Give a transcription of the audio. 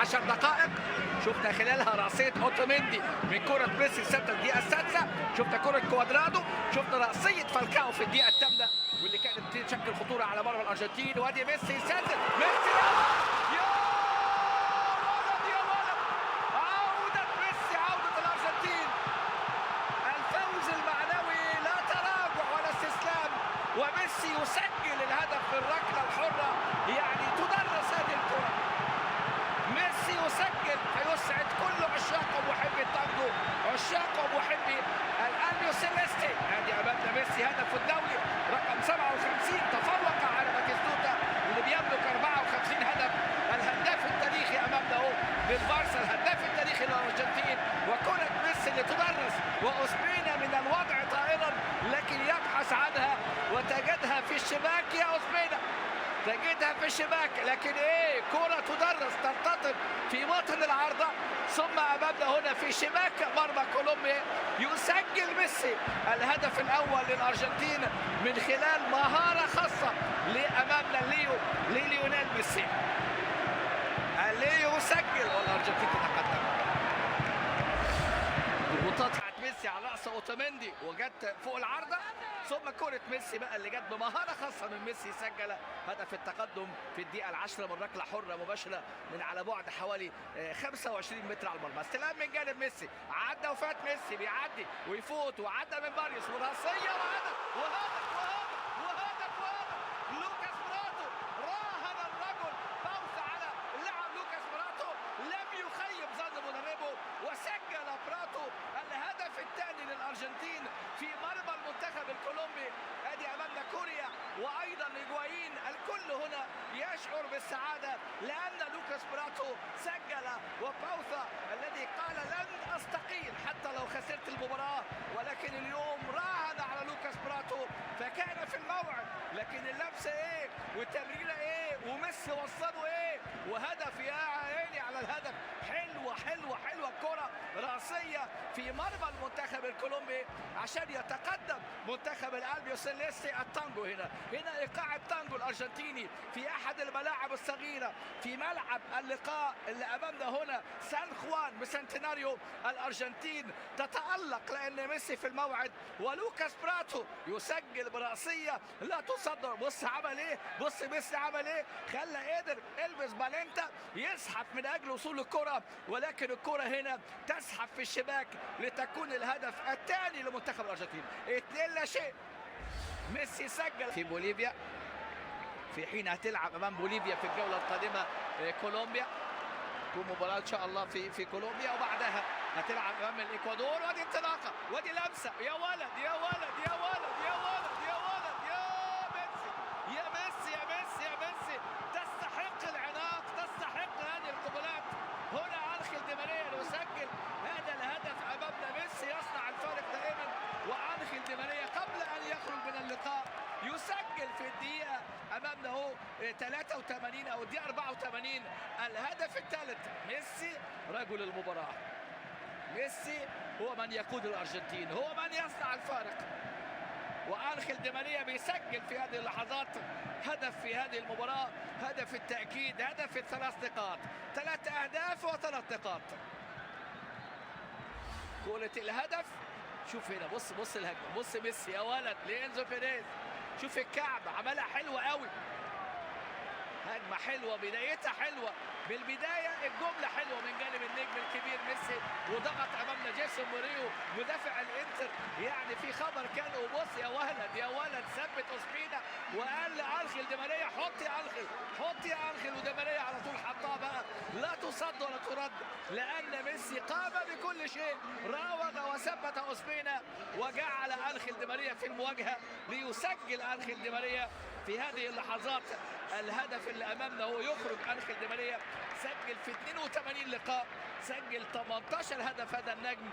10 دقائق. شفنا خلالها رأسية اوتوميندي من كرة ميسي الثابتة الدقيقة السادسة، شفنا كرة كوادرادو، شفنا رأسية فالكاو في الدقيقة الثامنة واللي كانت تشكل خطورة على مرمى الأرجنتين. وادي ميسي يسدد، ميسي يا ولد يا ولد، عودة ميسي، عودة الأرجنتين، الفوز المعنوي، لا تراجع ولا استسلام، وميسي يسجل الهدف في الركلة الحرة. يعني تدرس هذه الكرة، ميسي يسجل فيسعد كل عشاق ومحبي التانجو، عشاق ومحبي الألبيو سيليستي. ادي امامنا ميسي هدف الدولي رقم 57، تفوق على باتيستوتا اللي بيملك 54 هدف، الهداف التاريخي امامنا اهو للبارسا، الهداف التاريخي للارجنتين. وكرة ميسي اللي تدرس، واوسبينا من الوضع طائرا لكن يبحث عنها وتجدها في الشباك. يا اوسبينا تجدها في الشباك، لكن ايه، كرة تدرس ترتطم في باطن العارضة، ثم امامنا هنا في شباك مرمى كولومبيا يسجل ميسي الهدف الاول للارجنتين من خلال مهارة خاصة لامامنا ليونيل ميسي. اللي يسجل والارجنتين تتقدم. ضغوطات ميسي على راس اوتوميندي وجت فوق العارضه، ثم كرة ميسي بقى اللي جت بمهارة خاصة من ميسي، سجل هدف التقدم في الدقيقة العاشرة من ركلة حرة مباشرة من على بعد حوالي 25 متر على المرمى. استلام من جانب ميسي، عدى وفات ميسي، بيعدي ويفوت وعدى من باريوس وراسية وهدف وهدف وهدف وهدف وهدف. لوكاس براتو راهن الرجل، فوز على اللاعب لوكاس براتو، لم يخيب ظن مدربه وسجل براتو الهدف الثاني للأرجنتين في مرمى المنتخب الكولومبي. ادي امامنا كوريا وايضا هيجوايين، الكل هنا يشعر بالسعاده لان لوكاس براتو سجل، وباوثا الذي قال لن استقيل حتى لو خسرت المباراه، ولكن اليوم راهن على لوكاس براتو فكان في الموعد. لكن اللمسه ايه والتمريره ايه وميسي وصله ايه وهدف، يا عيني على الهدف. حلوه حلوه حلوه الكره راسيه في مرمى المنتخب الكولومبي عشان يتقدم منتخب الألبيو سيليستي. التانجو هنا ايقاع التانجو الارجنتيني في احد الملاعب الصغيره في ملعب اللقاء اللي امامنا هنا سان خوان بسنتيناريو. الارجنتين تتالق لان ميسي في الموعد، ولوكاس براتو يسجل براسيه لا تصدر. بص عمل ايه، بص ميسي عمل ايه، خلى قدر البس بالينتا يزحف من اجل وصول الكره، ولكن الكره هنا تزحف في الشباك لتكون الهدف الثاني لمنتخب الارجنتين. 2-0. ميسي سجل في بوليفيا في حين هتلعب امام بوليفيا في الجوله القادمه كولومبيا، تكون مباراه ان شاء الله في كولومبيا، وبعدها هتلعب امام الاكوادور. وادي انطلاقه وادي لمسه، يا ولد يا ولد يا ولد يا ولد يا ولد يا ميسي يا ميسي يا ميسي يا ميسي، تستحق العناق، تستحق هذه القبلات. هنا انخيل دي ماريا يسجل هذا الهدف امامنا. ميسي يصنع الفارق دائما، وانخيل دي ماريا قبل ان يخرج من اللقاء يسجل في الدقيقة امامنا هو 83 او الدقيقة 84 الهدف الثالث. ميسي رجل المباراة، ميسي هو من يقود الارجنتين، هو من يصنع الفارق، وانخيل دي ماريا بيسجل في هذه اللحظات هدف في هذه المباراة، هدف التأكيد، هدف الثلاث نقاط، 3 أهداف و3 نقاط. كرة الهدف، شوف هنا، بص الهجمة، بص ميسي يا ولد لإنزو بيريز، شوف الكعب عملها حلوة قوي، هجمة حلوة، بدايتها حلوة، بالبداية الجملة حلوة من جانب النجم الكبير ميسي، وضغط أمامنا جيسون موريو مدافع الإنتر. يعني في خبر كان، وبص يا ولد يا ولد، ثبت أوسبينا وقال لأنخيل دي ماريا حط يا أنخيل، حط يا أنخيل، ودي ماريا على طول حطها بقى، لا تصد ولا ترد، لأن ميسي قام بكل شيء، راوغ وثبت أوسبينا وجعل أنخيل دي ماريا في المواجهة ليسجل أنخيل دي ماريا في هذه اللحظات الهدف اللي امامنا. هو يخرج انخيل دي ماريا، سجل في 82 لقاء، سجل 18 هدف هذا النجم.